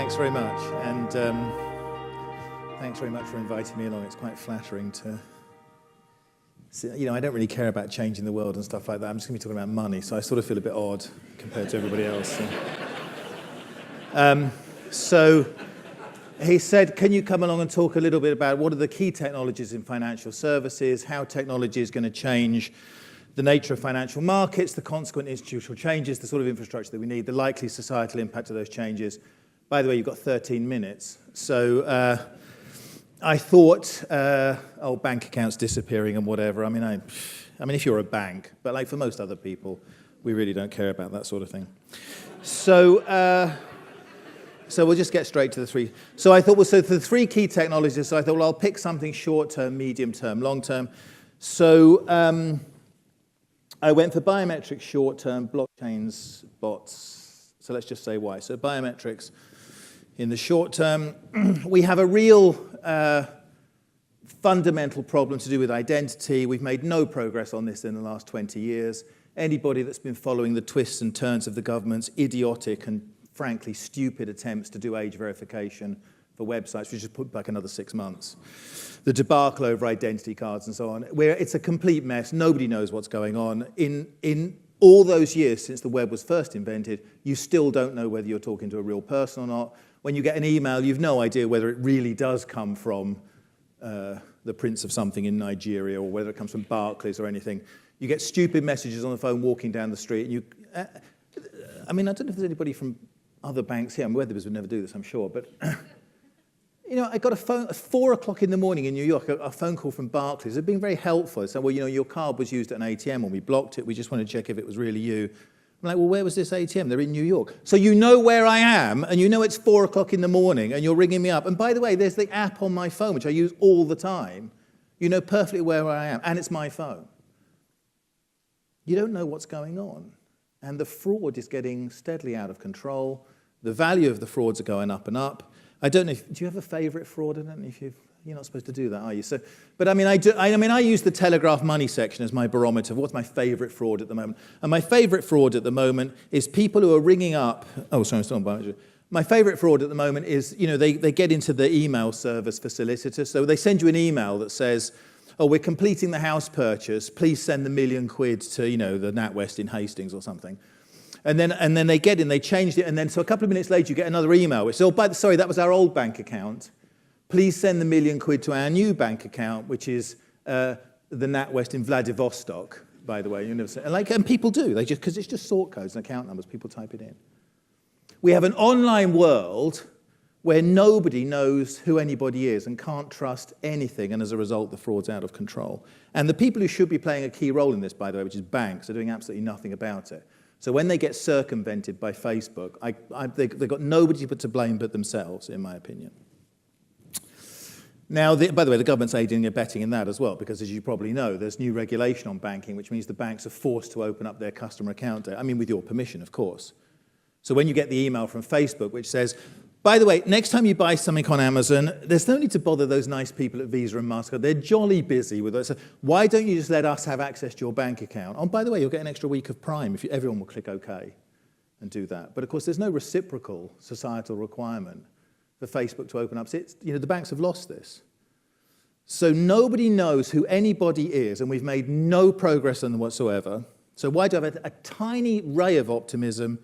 Thanks very much, and thanks very much for inviting me along. It's quite flattering to see, I don't really care about changing the world and stuff like that. I'm just going to be talking about money, so I sort of feel a bit odd compared to everybody else. So he said, can you come along and talk a little bit about what are the key technologies in financial services, how technology is going to change the nature of financial markets, the consequent institutional changes, the sort of infrastructure that we need, the likely societal impact of those changes. By the way, you've got 13 minutes. So I thought, bank accounts disappearing and whatever. I mean, if you're a bank, but like for most other people, we really don't care about that sort of thing. So we'll just get straight to the three. So I thought, the three key technologies. So I thought, I'll pick something short-term, medium-term, long-term. So I went for biometrics short-term, blockchains, bots. So let's just say why. So biometrics in the short term, we have a real fundamental problem to do with identity. We've made no progress on this in the last 20 years. Anybody that's been following the twists and turns of the government's idiotic and frankly stupid attempts to do age verification for websites, we just put back another 6 months. The debacle over identity cards and so on, where it's a complete mess. Nobody knows what's going on. In all those years since the web was first invented, you still don't know whether you're talking to a real person or not. When you get an email, you've no idea whether it really does come from the prince of something in Nigeria or whether it comes from Barclays or anything. You get stupid messages on the phone walking down the street. And I don't know if there's anybody from other banks here. Weatherbys would never do this, I'm sure. But, I got a phone at 4 o'clock in the morning in New York, a phone call from Barclays. They've been very helpful. They said, your card was used at an ATM and we blocked it. We just wanted to check if it was really you. I'm like, well, where was this ATM? They're in New York. So you know where I am, and you know it's 4 o'clock in the morning, and you're ringing me up. And by the way, there's the app on my phone, which I use all the time. You know perfectly where I am, and it's my phone. You don't know what's going on. And the fraud is getting steadily out of control. The value of the frauds are going up and up. I don't know do you have a favorite fraud? I don't know if you're not supposed to do that, are you? So, but I use the Telegraph money section as my barometer of what's my favorite fraud at the moment. And my favorite fraud at the moment is people who are ringing up. Oh, sorry, I'm still on biometrics. My favorite fraud at the moment is, they get into the email service for solicitors. So they send you an email that says, oh, we're completing the house purchase. Please send the £1 million to, the NatWest in Hastings or something. And then they get in, they changed it, and then so a couple of minutes later you get another email which says, sorry, that was our old bank account. Please send the £1 million to our new bank account, which is the NatWest in Vladivostok, by the way. And people do, because it's just sort codes and account numbers, people type it in. We have an online world where nobody knows who anybody is and can't trust anything, and as a result, the fraud's out of control. And the people who should be playing a key role in this, by the way, which is banks, are doing absolutely nothing about it. So when they get circumvented by Facebook, they've got nobody to blame but themselves, in my opinion. Now, by the way, the government's aiding and abetting in that as well, because as you probably know, there's new regulation on banking, which means the banks are forced to open up their customer account data. With your permission, of course. So when you get the email from Facebook, which says, by the way, next time you buy something on Amazon, there's no need to bother those nice people at Visa and MasterCard. They're jolly busy with it. So why don't you just let us have access to your bank account? Oh, by the way, you'll get an extra week of Prime if everyone will click OK and do that. But of course, there's no reciprocal societal requirement for Facebook to open up. So the banks have lost this. So nobody knows who anybody is, and we've made no progress on them whatsoever. So why do I have a tiny ray of optimism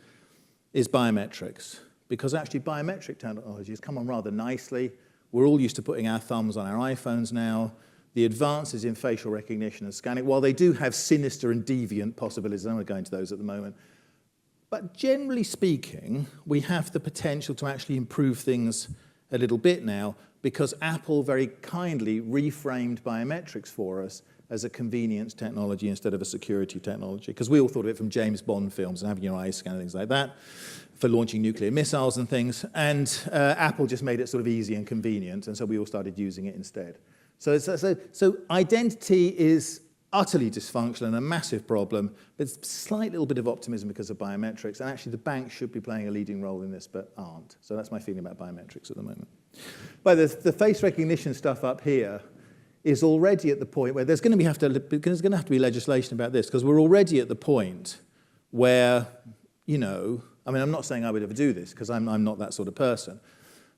is biometrics. Because actually biometric technology has come on rather nicely. We're all used to putting our thumbs on our iPhones now. The advances in facial recognition and scanning, while they do have sinister and deviant possibilities, I don't want to go into those at the moment, but generally speaking, we have the potential to actually improve things a little bit now because Apple very kindly reframed biometrics for us as a convenience technology instead of a security technology, because we all thought of it from James Bond films and having your eyes scanned and things like that for launching nuclear missiles and things, and Apple just made it sort of easy and convenient, and so we all started using it instead. So identity is utterly dysfunctional and a massive problem, but it's a slight little bit of optimism because of biometrics, and actually the banks should be playing a leading role in this, but aren't. So that's my feeling about biometrics at the moment. But the face recognition stuff up here is already at the point where there's going to have to be legislation about this, because we're already at the point where, I mean, I'm not saying I would ever do this, because I'm not that sort of person.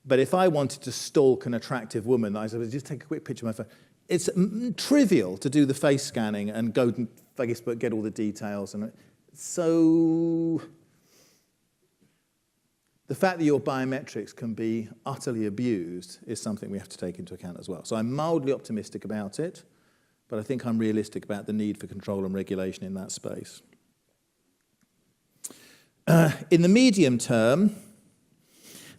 But if I wanted to stalk an attractive woman, I said, just take a quick picture of my phone. It's trivial to do the face scanning and go to Facebook, get all the details. And so the fact that your biometrics can be utterly abused is something we have to take into account as well. So I'm mildly optimistic about it, but I think I'm realistic about the need for control and regulation in that space. In the medium term,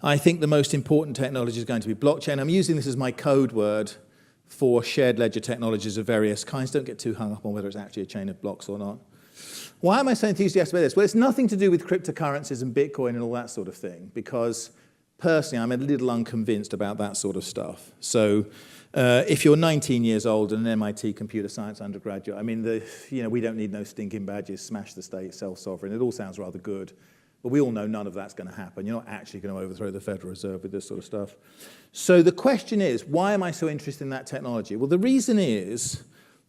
I think the most important technology is going to be blockchain. I'm using this as my code word for shared ledger technologies of various kinds. Don't get too hung up on whether it's actually a chain of blocks or not. Why am I so enthusiastic about this? Well, it's nothing to do with cryptocurrencies and Bitcoin and all that sort of thing, because personally, I'm a little unconvinced about that sort of stuff. So if you're 19 years old and an MIT computer science undergraduate, I mean, we don't need no stinking badges, smash the state, self-sovereign. It all sounds rather good. But we all know none of that's going to happen. You're not actually going to overthrow the Federal Reserve with this sort of stuff. So the question is, why am I so interested in that technology? Well, the reason is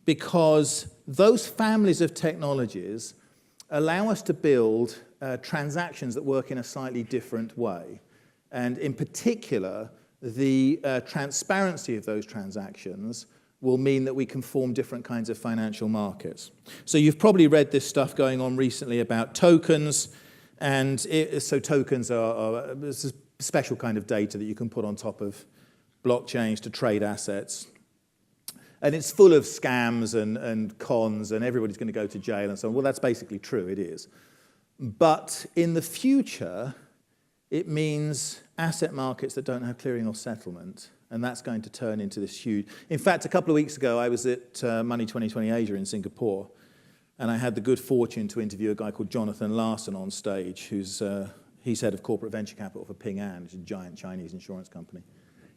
because those families of technologies allow us to build transactions that work in a slightly different way. And in particular, the transparency of those transactions will mean that we can form different kinds of financial markets. So you've probably read this stuff going on recently about tokens. And so tokens are a special kind of data that you can put on top of blockchains to trade assets. And it's full of scams and cons, and everybody's going to go to jail and so on. Well, that's basically true, it is. But in the future, it means asset markets that don't have clearing or settlement, and that's going to turn into this huge... In fact, a couple of weeks ago, I was at Money 2020 Asia in Singapore, and I had the good fortune to interview a guy called Jonathan Larson on stage, he's head of corporate venture capital for Ping An, which is a giant Chinese insurance company.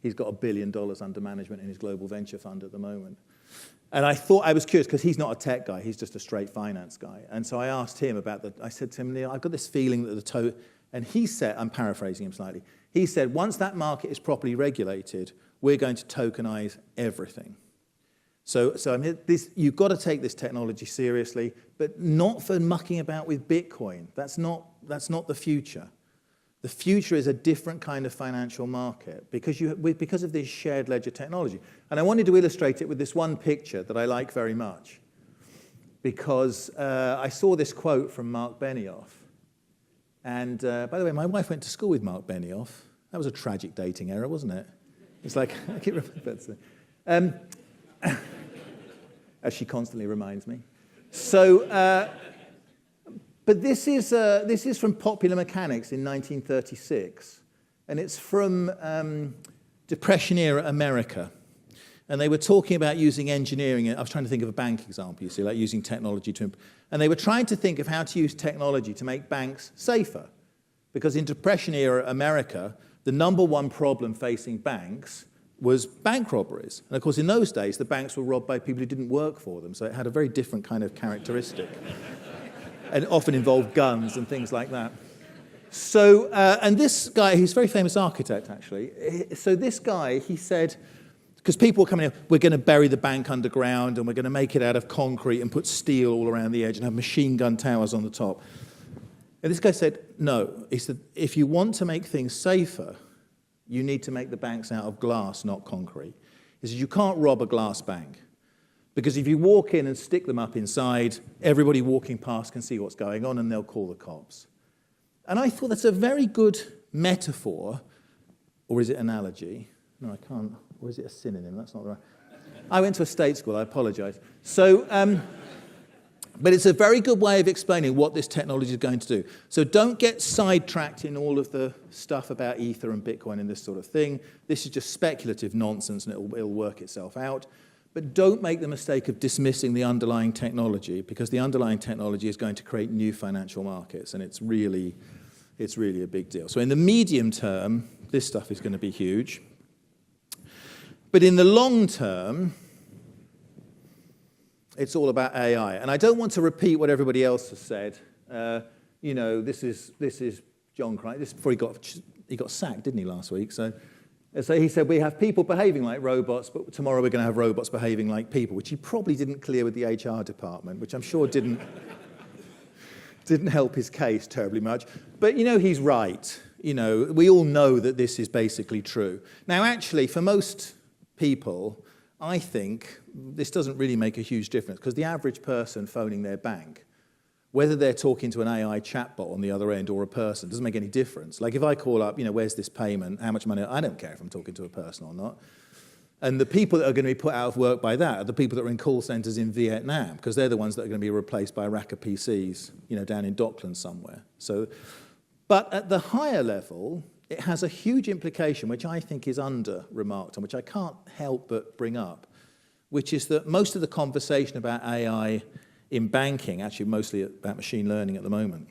He's got $1 billion under management in his global venture fund at the moment. And I was curious, because he's not a tech guy, he's just a straight finance guy. And so I asked him I said to him, Neil, I've got this feeling that and he said, I'm paraphrasing him slightly, he said, once that market is properly regulated, we're going to tokenize everything. So I mean, you've got to take this technology seriously, but not for mucking about with Bitcoin. That's not the future. The future is a different kind of financial market because of this shared ledger technology. And I wanted to illustrate it with this one picture that I like very much, because I saw this quote from Mark Benioff. And by the way, my wife went to school with Mark Benioff. That was a tragic dating error, wasn't it? It's like, I keep remembering that. As she constantly reminds me. So, but this is from Popular Mechanics in 1936, and it's from Depression-era America. And they were talking about using engineering. I was trying to think of a bank example, you see, like using technology to... And they were trying to think of how to use technology to make banks safer. Because in Depression-era America, the number one problem facing banks was bank robberies. And of course, in those days, the banks were robbed by people who didn't work for them, so it had a very different kind of characteristic. And often involved guns and things like that. So, and this guy, he's a very famous architect, actually. So this guy, he said, because people were coming in, we're going to bury the bank underground, and we're going to make it out of concrete and put steel all around the edge and have machine gun towers on the top. And this guy said, no. He said, if you want to make things safer, you need to make the banks out of glass, not concrete. He says, you can't rob a glass bank. Because if you walk in and stick them up inside, everybody walking past can see what's going on and they'll call the cops. And I thought that's a very good metaphor, or is it analogy? No, I can't. Or is it a synonym? That's not the right. I went to a state school, I apologize. So, but it's a very good way of explaining what this technology is going to do. So don't get sidetracked in all of the stuff about Ether and Bitcoin and this sort of thing. This is just speculative nonsense, and it'll work itself out. But don't make the mistake of dismissing the underlying technology, because the underlying technology is going to create new financial markets, and it's really a big deal. So in the medium term, this stuff is going to be huge. But in the long term, it's all about AI. And I don't want to repeat what everybody else has said. You know, this is John Crichton. This is before he got sacked, didn't he, last week? So he said, we have people behaving like robots, but tomorrow we're going to have robots behaving like people, which he probably didn't clear with the HR department, which I'm sure didn't didn't help his case terribly much. But, he's right. We all know that this is basically true. Now, actually, for most people, I think this doesn't really make a huge difference, because the average person phoning their bank, whether they're talking to an AI chatbot on the other end or a person, doesn't make any difference. Like if I call up, where's this payment, how much money, I don't care if I'm talking to a person or not. And the people that are going to be put out of work by that are the people that are in call centres in Vietnam, because they're the ones that are going to be replaced by a rack of PCs, down in Docklands somewhere. But at the higher level, it has a huge implication, which I think is under-remarked, and which I can't help but bring up, which is that most of the conversation about AI in banking, actually mostly about machine learning at the moment,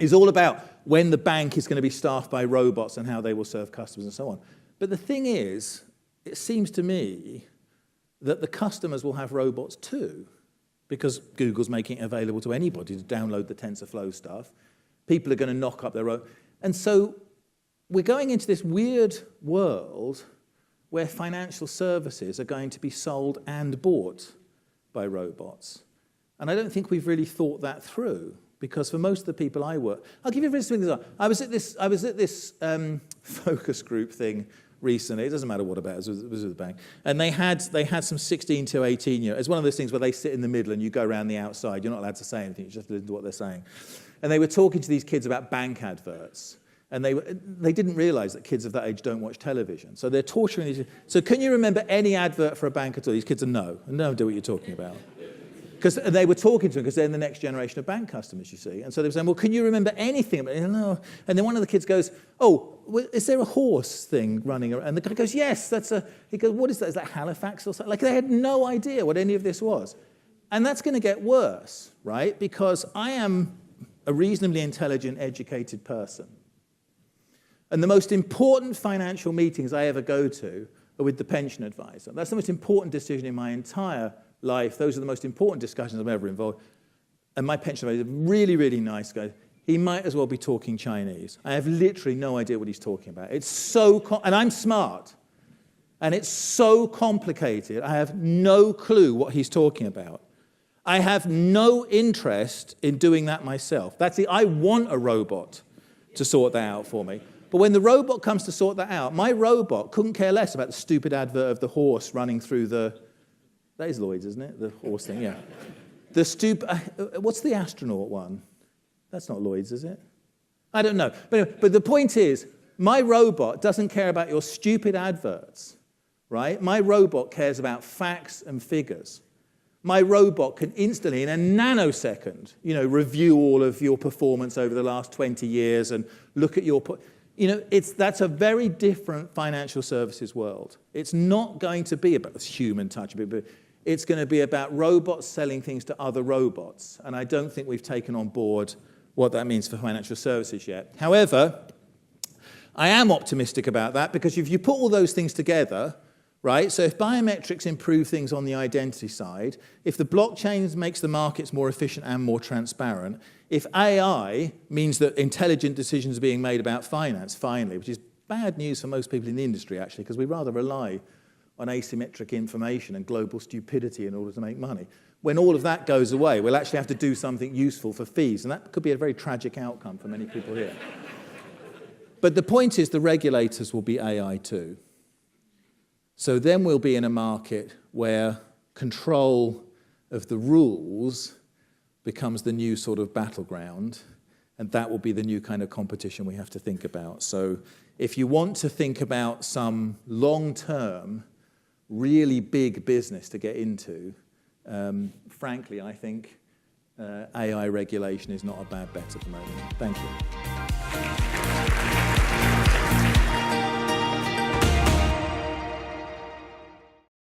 is all about when the bank is going to be staffed by robots and how they will serve customers and so on. But the thing is, it seems to me that the customers will have robots too, because Google's making it available to anybody to download the TensorFlow stuff. People are going to knock up their own. And so we're going into this weird world where financial services are going to be sold and bought by robots. And I don't think we've really thought that through, because for most of the people I work, I'll give you a very example. I was at this focus group thing recently. It doesn't matter what about it. It was with the bank, and they had some 16 to 18-year. It's one of those things where they sit in the middle and you go around the outside. You're not allowed to say anything. You just listen to what they're saying. And they were talking to these kids about bank adverts. And they didn't realize that kids of that age don't watch television. So they're torturing these. So can you remember any advert for a bank at all? These kids are no idea what you're talking about. Because they were talking to them because they're the next generation of bank customers, you see. And so they were saying, well, can you remember anything about it? No. And then one of the kids goes, oh, well, is there a horse thing running around? And the guy goes, yes, he goes, what is that? Is that Halifax or something? Like they had no idea what any of this was. And that's going to get worse, right? Because I am a reasonably intelligent, educated person. And the most important financial meetings I ever go to are with the pension advisor. That's the most important decision in my entire life. Those are the most important discussions I'm ever involved. And my pension advisor, really, really nice guy. He might as well be talking Chinese. I have literally no idea what he's talking about. It's so, and I'm smart. And it's so complicated. I have no clue what he's talking about. I have no interest in doing that myself. I want a robot to sort that out for me. But when the robot comes to sort that out, my robot couldn't care less about the stupid advert of the horse running through that is Lloyd's, isn't it? The horse thing, yeah. What's the astronaut one? That's not Lloyd's, is it? I don't know. But the point is, my robot doesn't care about your stupid adverts, right? My robot cares about facts and figures. My robot can instantly, in a nanosecond, review all of your performance over the last 20 years and look at your... that's a very different financial services world. It's not going to be about this human touch, but it's going to be about robots selling things to other robots. And I don't think we've taken on board what that means for financial services yet. However, I am optimistic about that, because if you put all those things together, right, so if biometrics improve things on the identity side, if the blockchain makes the markets more efficient and more transparent, if AI means that intelligent decisions are being made about finance, finally, which is bad news for most people in the industry, actually, because we rather rely on asymmetric information and global stupidity in order to make money. When all of that goes away, we'll actually have to do something useful for fees, and that could be a very tragic outcome for many people here. But the point is, the regulators will be AI too. So then we'll be in a market where control of the rules becomes the new sort of battleground, and that will be the new kind of competition we have to think about. So if you want to think about some long-term, really big business to get into, frankly, I think AI regulation is not a bad bet at the moment. Thank you.